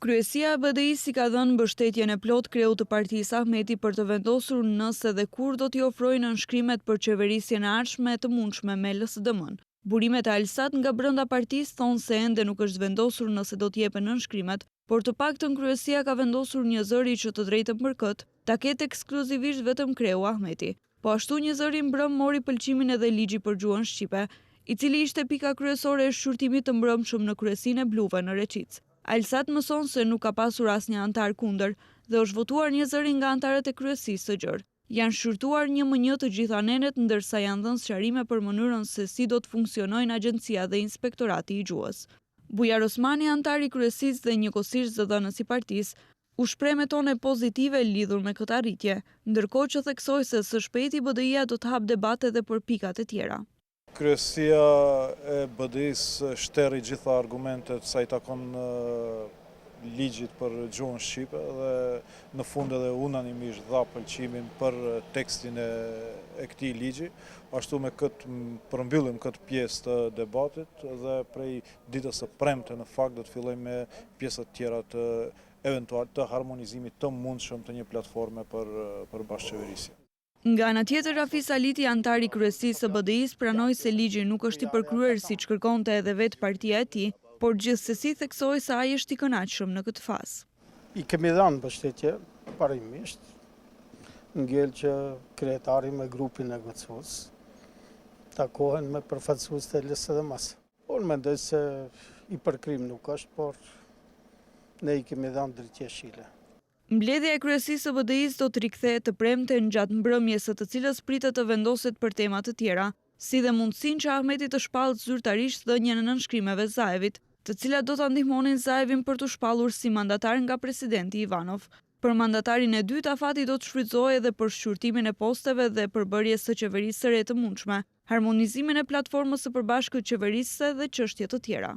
Kryesia e BDI-s i ka dhënë mbështetjen e plot kreut të Partisë Ahmeti për të vendosur nëse dhe kur do t'i ofrojnë nënshkrimet për qeverisjen e ardhshme të mundshme me LSDM-n. Burimet e Alsat nga brenda partisë thonë se ende nuk është vendosur nëse do t'jepen nënshkrimet, por të paktën kryesia ka vendosur një zëri që të drejtën për këtë ta ketë ekskluzivisht vetëm kreu Ahmeti. Po ashtu një zëri mbrëm mori pëlqimin edhe ligji për gjuhën shqipe, i cili ishte pika kryesore e shqyrtimit të mbrëmshëm në kryesinë e Bluve në Reqic. Alsat mëson se nuk ka pasur asnjë antar kundër dhe është votuar një zëri nga antarët e kryesisë së gjerë. Janë shqyrtuar 1-1 të gjitha anenet, ndërsa janë dhënë sqarime për mënyrën se si do të funksionojnë agjencia dhe inspektorati i gjuhës. Bujar Osmani, antar i kryesisë dhe njëkohësisht zëdhënës i partisë, u shpreh me tone pozitive lidhur me këtë arritje, ndërkohë që theksoi se së shpejti BDI-ja do të hap debate edhe për pikat e tjera. Kryesia e BDI-s shteri gjitha argumentet sa i takon ligjit për gjuhën shqipe dhe në fund edhe unanimisht dha pëlqimin për tekstin e këtij ligji. Ashtu me këtë përmbyllim këtë pjesë të debatit dhe prej ditës së premte në fakt do të fillojmë me pjesët tjera të eventual të harmonizimit të mundshëm të një platforme për bashkëqeverisje. Nga ana tjetër, Rafis Aliti, antar i kryesisë së BDI-s, pranoi se ligji nuk është i përkryer siç kërkonte edhe vetë partia e tij, por gjithsesi theksoi se ai është i kënaqshëm në këtë fazë. I kemi dhënë mbështetje parimisht, ngel që kryetari me grupin negociues takohen me përfaqësuesit e LSDM-s. Unë mendoj se i përkrim nuk është, por ne i kemi dhënë drejtje shile. Mbledhja e kryesisë së BDI-s do të rikthehet të premten gjatë mbrëmjes së të cilës pritet të vendoset për tema të tjera, si dhe mundësinë që Ahmeti të shpallë zyrtarisht dhënien e nënshkrimeve Zaevit, të cilat do ta ndihmonin Zaevin për të shpallur si mandatar nga presidenti Ivanov. Për mandatarin e dytë, afati do të shfrytëzohej edhe për shqyrtimin e posteve dhe përbërjes së qeverisë së re të mundshme, harmonizimin e platformës së përbashkët qeverisëse dhe çështje të tjera.